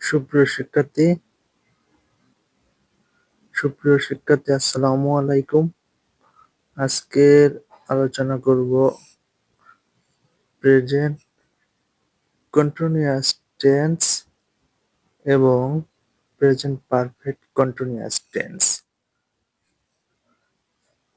সুপ্রিয় শিক্ষার্থী আসসালামু আলাইকুম। আজকের আলোচনা করব প্রেজেন্ট কন্টিনিউয়াস টেন্স এবং প্রেজেন্ট পারফেক্ট কন্টিনিউয়াস টেন্স।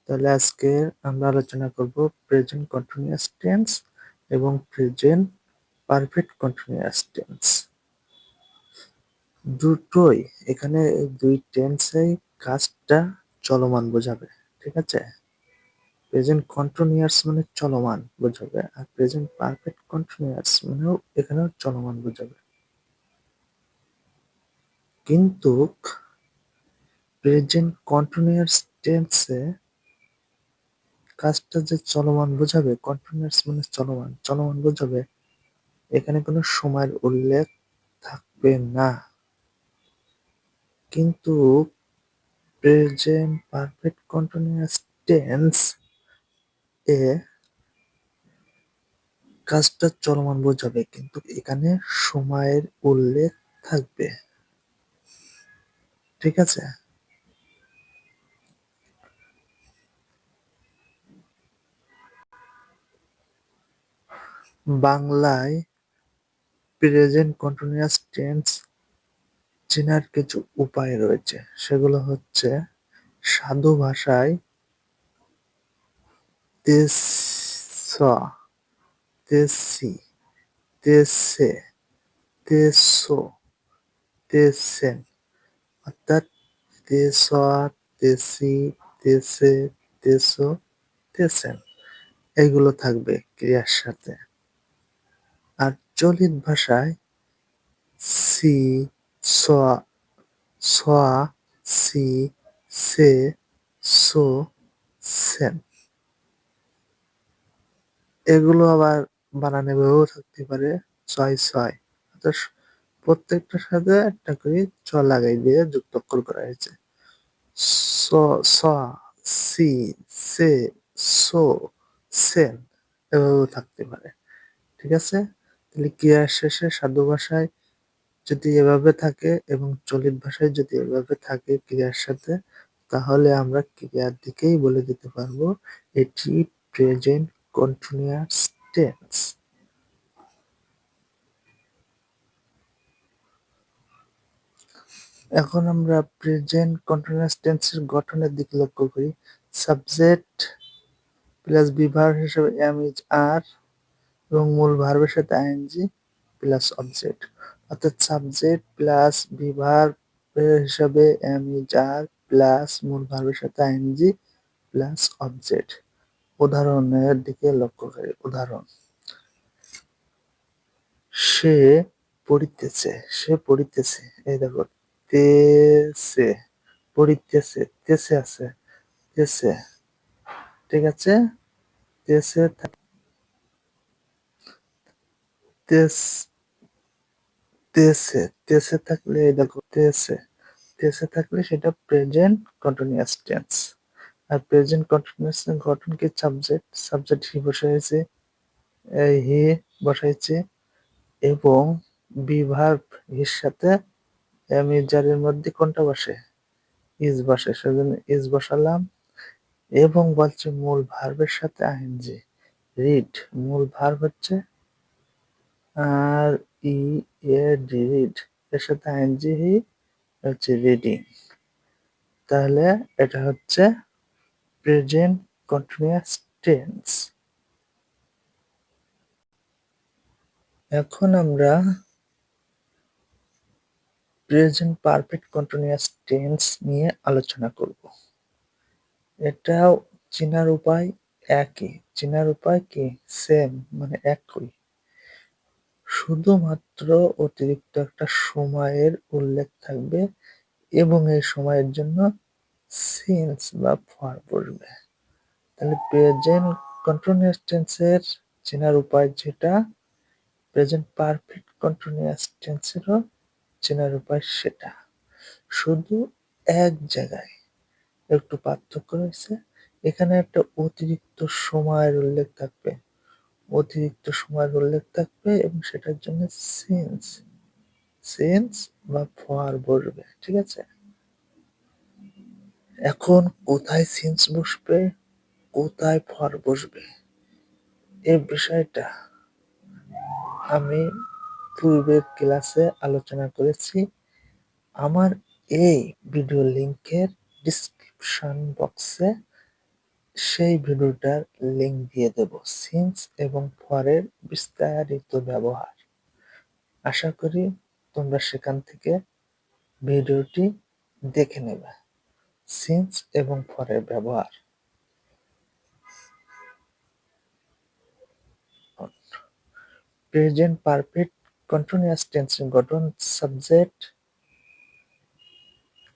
তাহলে আজকে আমরা আলোচনা করব প্রেজেন্ট কন্টিনিউয়াস টেন্স এবং প্রেজেন্ট পারফেক্ট কন্টিনিউয়াস টেন্স। দুটোই এখানে দুই টেন্সেই কাজটা চলমান বোঝাবে, ঠিক আছে? প্রেজেন্ট কন্টিনিউয়াস মানে চলমান বোঝাবে, আর প্রেজেন্ট পারফেক্ট কন্টিনিউয়াস মানেও এখানেও চলমান বোঝাবে। কিন্তু প্রেজেন্ট কন্টিনিউয়াস টেন্সে কাজটা যে চলমান বোঝাবে, কন্টিনিউয়াস মানে চলমান বোঝাবে, এখানে কোনো সময়ের উল্লেখ থাকবে না। কিন্তু প্রেজেন্ট পারফেক্ট কন্টিনিউয়াস টেন্স এ কাজটা চলমান বোঝাবে, কিন্তু এখানে সময়ের উল্লেখ থাকবে, ঠিক আছে? বাংলায় প্রেজেন্ট কন্টিনিউয়াস টেন্স চেনার কিছু উপায় রয়েছে। সেগুলো হচ্ছে সাধু ভাষায় তেস, তেসি, তেসে, তেসো, তেসেন, অর্থাৎ তেসা, তেসি, তেসে, তেসো, তেসেন এগুলো থাকবে ক্রিয়ার সাথে। আর চলিত ভাষায় সি, সোয়া, সোয়া, সি, সে, সো, সেন এগুলো আবার বানানে ভাবেও থাকতে পারে ছয় ছয়, অর্থাৎ প্রত্যেকটার সাথে একটা করে চ লাগাই দিয়ে যুক্তাক্ষর করা হয়েছে। স, স, সি, সে, সো, সেন এভাবেও থাকতে পারে, ঠিক আছে? তাহলে ক্রিয়ার শেষে সাধু ভাষায় যদি এভাবে থাকে এবং চলিত ভাষায় যদি এভাবে থাকে ক্রিয়ার সাথে, তাহলে আমরা ক্রিয়ার দিকেই বলে দিতে পারবো এটি প্রেজেন্ট কন্টিনিউয়াস টেন্স। এখন আমরা প্রেজেন্ট কন্টিনিউয়াস টেন্সের গঠনের দিকে লক্ষ্য করি। সাবজেক্ট প্লাস বি ভার্ব হিসেবে এম ইজ আর এবং মূল ভার্বের সাথে আইএনজি প্লাস অবজেক্ট, অর্থাৎ সাবজেক্ট প্লাস বি ভার্ব হিসাবে এম ইজ আর প্লাস মূল ভার্বের সাথে আইএনজি প্লাস অবজেক্ট। উদাহরণের দিকে লক্ষ্য করি। উদাহরণ: সে পড়িতেছে, সে পড়িতেছে, এই দেখো তেছে, পড়িতেছে, তেছে আছে, তেছে, ঠিক আছে? তেছে তেস, তেছে, তেছে থাকলে এই দেখো তেছে, তেছে থাকলে সেটা প্রেজেন্ট কন্টিনিউয়াস টেন্স। আর প্রেজেন্ট কন্টিনিউয়াস গঠন কি? সাবজেক্ট, সাবজেক্ট হি বসাইছে, হি বসাইছে এবং বি ভার্ব এর সাথে এম ইজারের মধ্যে কোনটা বসে? ইজ বসে, সেজন্য ইজ বসালাম। এবং বলছে মূল ভার্বের সাথে আইএনজি। রিড, মূল ভার্ব হচ্ছে আর ই এ ডি, রিড, এর সাথে আইএনজি হি হচ্ছে রিডিং। তাহলে এটা হচ্ছে প্রেজেন্ট কন্টিনিউয়াস টেন্স। এখন আমরা প্রেজেন্ট পারফেক্ট কন্টিনিউয়াস টেন্স নিয়ে আলোচনা করব। এটাও চেনার উপায় একই, চেনার উপায় কি? সেম, মানে একই, শুধুমাত্র অতিরিক্ত একটা সময়ের উল্লেখ থাকবে এবং এই সময়ের জন্য সিন্স বা ফর বসবে। তাহলে প্রেজেন্ট কন্টিনিউয়াস টেন্সের চেনার উপায় যেটা, প্রেজেন্ট পারফেক্ট কন্টিনিউয়াস টেন্সেরও চেনার উপায় সেটা। শুধু এক জায়গায় একটু পার্থক্য রয়েছে, এখানে একটা অতিরিক্ত সময়ের উল্লেখ থাকবে, অতিরিক্ত সময়ের উল্লেখ থাকবে এবং সেটার জন্য সিন্স, সিন্স বা ফর বসবে, ঠিক আছে? এখন কোথায় সিন্স বসবে, কোথায় ফর বসবে, এই বিষয়টা আমি পূর্বের ক্লাসে আলোচনা করেছি। আমার এই ভিডিও লিংকের ডিসক্রিপশন বক্সে সেই ভিডিওটার লিংক দিয়ে দেব, সিন্স এবং ফরের বিস্তারিত ব্যবহার। আশা করি তোমরা সেখান থেকে ভিডিওটি দেখে নেবে, সিন্স এবং ফরের ব্যবহার। প্রেজেন্ট পারফেক্ট কন্টিনিউয়াস টেন্সের গঠন সাবজেক্ট,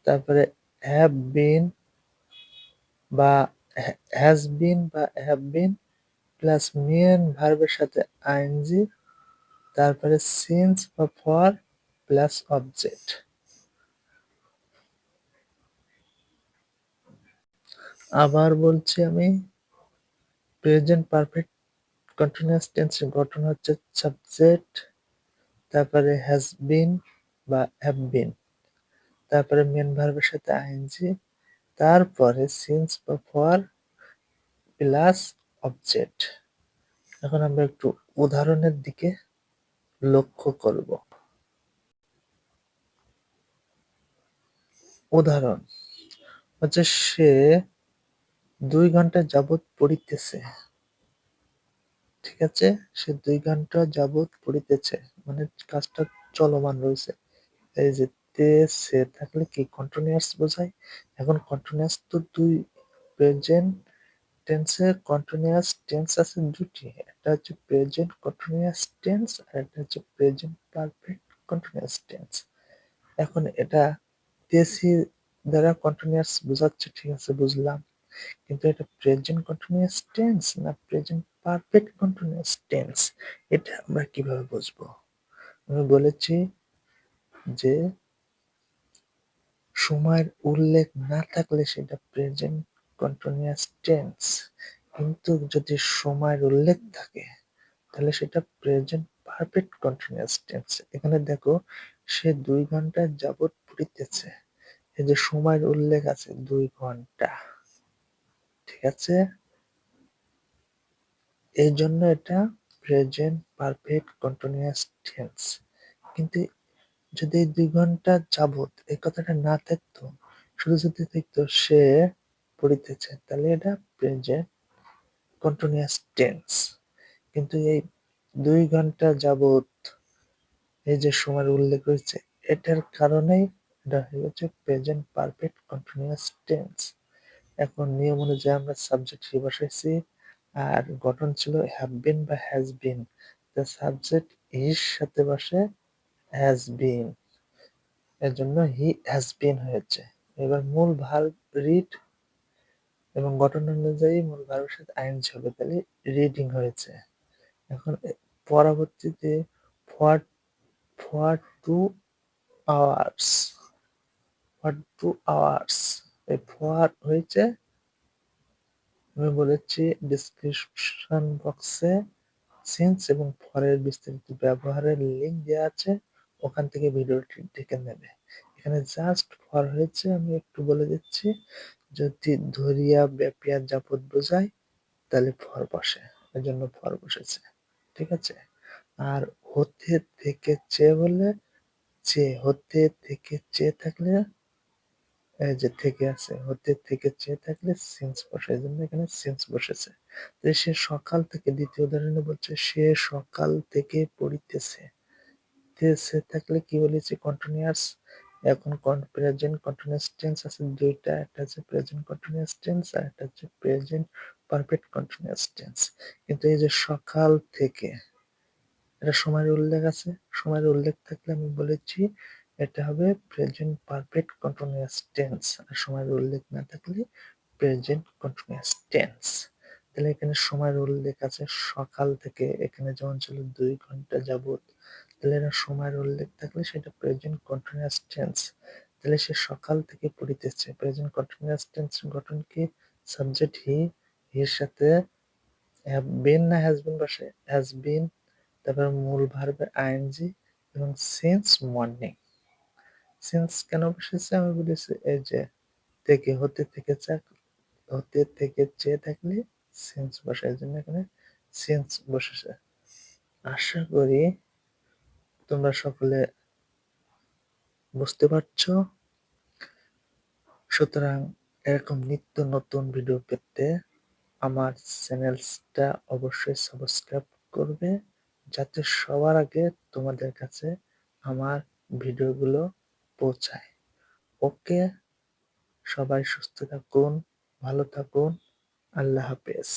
তারপরে হ্যাভ বিন বা হ্যাজ বিন বা হ্যাভ বিন প্লাস মেন ভার্বের সাথে আইএনজি, তারপরে সিন্স বা ফর প্লাস অবজেক্ট। আবার বলছি আমি, প্রেজেন্ট পারফেক্ট কন্টিনিউয়াস টেন্সের গঠন হচ্ছে সাবজেক্ট, তারপরে হ্যাজ বিন বা হ্যাভ বিন, তারপরে মেন ভার্বের সাথে আইএনজি, তারপরে সিন্স বা ফর প্লাস অবজেক্ট। এখন আমরা একটু উদাহরণের দিকে লক্ষ্য করব। উদাহরণ হচ্ছে, সে 2 ঘন্টা যাবৎ পড়িতেছে, ঠিক আছে? সে 2 ঘন্টা যাবৎ পড়িতেছে, মানে কাজটা চলমান রয়েছে। এই যে সে থাকলে কি কন্টিনিউয়াস বোঝায়। এখন কন্টিনিউয়াস তো দুই, প্রেজেন্ট টেন্সে কন্টিনিউয়াস টেন্স আছে দুটি, একটা হচ্ছে প্রেজেন্ট কন্টিনিউয়াস টেন্স আর একটা হচ্ছে প্রেজেন্ট পারফেক্ট কন্টিনিউয়াস টেন্স। এখন এটা তেসি দ্বারা কন্টিনিউয়াস বোঝাচ্ছে, ঠিক আছে, বুঝলাম, কিন্তু এটা প্রেজেন্ট কন্টিনিউয়াস টেন্স না প্রেজেন্ট পারফেক্ট কন্টিনিউয়াস টেন্স, এটা আমরা কিভাবে বুঝবো? আমি বলেছি যে সময়ের উল্লেখ না থাকলে সেটা প্রেজেন্ট কন্টিনিউয়াস টেন্স, কিন্তু যদি সময়ের উল্লেখ থাকে তাহলে সেটা প্রেজেন্ট পারফেক্ট কন্টিনিউয়াস টেন্স। এখানে দেখো, সে 2 ঘন্টা যাবৎ পড়িতেছে, এই যে সময়ের উল্লেখ আছে 2 ঘন্টা, ঠিক আছে? এই জন্য এটা প্রেজেন্ট পারফেক্ট কন্টিনিউয়াস টেন্স। কিন্তু যদি এই 2 ঘন্টা যাবৎ এই কথাটা না থাকতো, শুধু যদি থাকতো সে পড়িতেছে, তাহলে এটা প্রেজেন্ট কন্টিনিউয়াস টেন্স। কিন্তু এই 2 ঘন্টা যাবৎ এই যে সময়ের উল্লেখ রয়েছে, এটার কারণেই এটা হয়ে গেছে প্রেজেন্ট পারফেক্ট কন্টিনিউয়াস টেন্স। এখন নিয়ম অনুযায়ী আমরা সাবজেক্ট হি বসাইছি, আর গঠন ছিল হ্যাভ বিন বা হ্যাজ বিন। দ্য সাবজেক্ট ইর সাথে বসে হ্যাজ বিন, এর জন্য হি হ্যাজ বিন হয়েছে। এবার মূল ভার্ব রিড এবং গঠন অনুযায়ী মূল ভার্বের সাথে আইএনজি হবে, তাহলে রিডিং হয়েছে। এখন পরবর্তীতে for for 2 hours, for 2 hours, এই ফর হয়েছে, আমি বলেছি ডিসক্রিপশন বক্সে সিন্স এবং ফরের বিস্তারিত ব্যবহারের লিঙ্ক দেওয়া আছে, ওখান থেকে ভিডিওটি দেখে নেবে। এখানে জাস্ট ফর হয়েছে, আমি একটু বলে দিচ্ছি, যদি ধরিয়া ব্যাপিয়া যাবত বোঝায় তাহলে ফর বসে, এর জন্য ফর বসেছে, ঠিক আছে? আর হতে থেকে চেয়ে বললে চেয়ে, হতে থেকে চেয়ে থাকলে এই যে থেকে আছে, হতে থেকে চেয়ে থাকলে সিন্স বসে, এই জন্য এখানে সিন্স বসেছে। তো সে সকাল থেকে, দ্বিতীয় উদাহরণে বলছে সে সকাল থেকে পড়িতেছে, তেছে থাকলে কি বলেছি কন্টিনিউয়াস। এখন প্রেজেন্ট কন্টিনিউয়াস টেন্স আছে দুইটা, একটা হচ্ছে প্রেজেন্ট কন্টিনিউয়াস টেন্স আর একটা হচ্ছে প্রেজেন্ট পারফেক্ট কন্টিনিউয়াস টেন্স। কিন্তু এই যে সকাল থেকে, এটা সময়ের উল্লেখ আছে, সময়ের উল্লেখ থাকলে আমি বলেছি এটা হবে প্রেজেন্ট পারফেক্ট কন্টিনিউয়াস টেন্স, আর সময়ের উল্লেখ না থাকলে প্রেজেন্ট কন্টিনিউয়াস টেন্স। তাহলে এখানে সময়ের উল্লেখ আছে সকাল থেকে, এখানে যেমন ছিল 2 ঘন্টা যাবত, তাহলে এটা সময়ের উল্লেখ থাকলে সেটা প্রেজেন্ট কন্টিনিউয়াস টেন্স। তাহলে সে সকাল থেকে পড়িতেছে, প্রেজেন্ট কন্টিনিউয়াস টেন্স গঠন কি? সাবজেক্ট হি, এর সাথে হ্যাভ বিন না হ্যাজ বিন বসে, হ্যাজ বিন, তারপর মূল ভার্বের আইএনজি, এবং সিন্স মর্নিং। সিন্স কেন বসেছে আমি বলেছি, এই যে থেকে হতে থেকে চেয়ে থাকলে সিন্স বসে, এই জন্য এখানে সিন্স বসেছে। আশা করি তোমরা সকলে বুঝতে পারছো। সুতরাং এরকম নিত্য নতুন ভিডিও পেতে আমার চ্যানেলটা অবশ্যই সাবস্ক্রাইব করবে, যাতে সবার আগে তোমাদের কাছে আমার ভিডিওগুলো পৌঁছায়। ওকে, সবাই সুস্থ থাকুন, ভালো থাকুন। আল্লাহ হাফেজ।